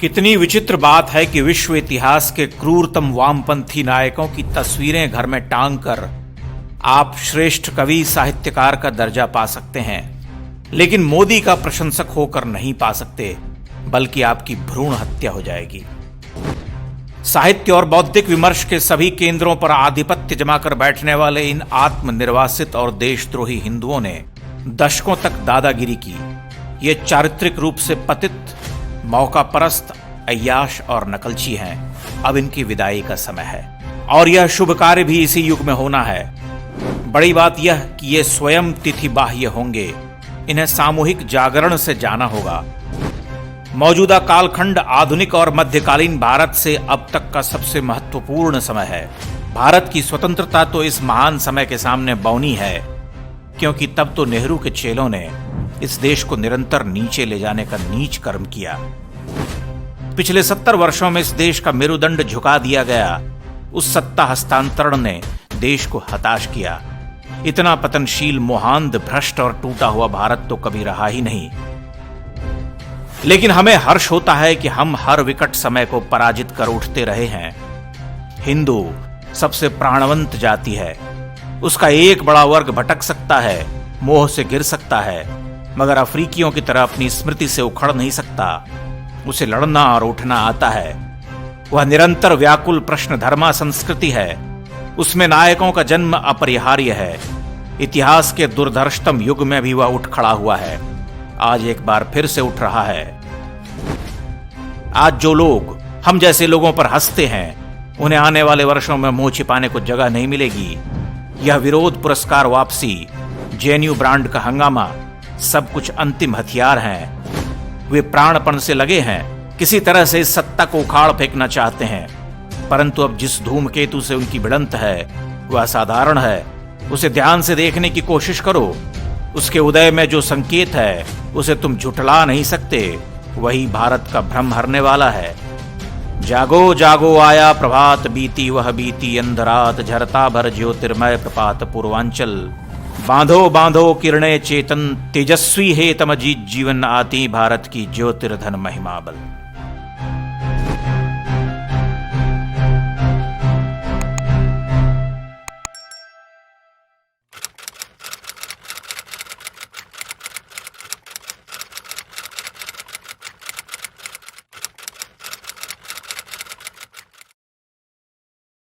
कितनी विचित्र बात है कि विश्व इतिहास के क्रूरतम वामपंथी नायकों की तस्वीरें घर में टांग कर आप श्रेष्ठ कवि साहित्यकार का दर्जा पा सकते हैं, लेकिन मोदी का प्रशंसक होकर नहीं पा सकते, बल्कि आपकी भ्रूण हत्या हो जाएगी। साहित्य और बौद्धिक विमर्श के सभी केंद्रों पर आधिपत्य जमाकर बैठने वाले इन आत्मनिर्वासित और देशद्रोही हिंदुओं ने दशकों तक दादागिरी की। ये चारित्रिक रूप से पतित, मौका परस्त, अय्याश और नकलची हैं। अब इनकी विदाई का समय है और यह शुभ कार्य भी इसी युग में होना है। बड़ी बात यह कि ये स्वयं तिथि बाह्य होंगे। इन्हें सामूहिक जागरण से जाना होगा। मौजूदा कालखंड आधुनिक और मध्यकालीन भारत से अब तक का सबसे महत्वपूर्ण समय है। भारत की स्वतंत्रता तो इस महान समय के सामने बौनी है, क्योंकि तब तो नेहरू के चेलों ने इस देश को निरंतर नीचे ले जाने का नीच कर्म किया। पिछले 70 वर्षों में इस देश का मेरुदंड झुका दिया गया। उस सत्ता हस्तांतरण ने देश को हताश किया। इतना पतनशील, मोहांध, भ्रष्ट और टूटा हुआ भारत तो कभी रहा ही नहीं। लेकिन हमें हर्ष होता है कि हम हर विकट समय को पराजित कर उठते रहे हैं। हिंदू सबसे प्राणवंत जाति है। उसका एक बड़ा वर्ग भटक सकता है, मोह से गिर सकता है, मगर अफ्रीकियों की तरह अपनी स्मृति से उखड़ नहीं सकता। उसे लड़ना और उठना आता है। वह निरंतर व्याकुल प्रश्न धर्मा संस्कृति है। उसमें नायकों का जन्म अपरिहार्य है। इतिहास के दुर्धर्षतम युग में भी वह उठ खड़ा हुआ है। आज एक बार फिर से उठ रहा है। आज जो लोग हम जैसे लोगों पर हंसते हैं, उन्हें आने वाले वर्षों में मुंह छिपाने को जगह नहीं मिलेगी। यह विरोध, पुरस्कार वापसी, जेएनयू ब्रांड का हंगामा सब कुछ अंतिम हथियार हैं। वे प्राणपण से लगे हैं, किसी तरह से इस सत्ता को उखाड़ फेंकना चाहते हैं। परंतु अब जिस धूमकेतु से उनकी भिड़ंत है वह असाधारण है। उसे ध्यान से देखने की कोशिश करो। उसके उदय में जो संकेत है उसे तुम झुठला नहीं सकते। वही भारत का भ्रम हरने वाला है। जागो जागो आया प्रभात, बीती वह बीती अंधरात, झरता भर ज्योतिर्मय प्रपात पूर्वांचल। बांधो बांधो किरणें चेतन, तेजस्वी है तम अजीत जीवन, आती भारत की ज्योतिर्धन महिमा बल।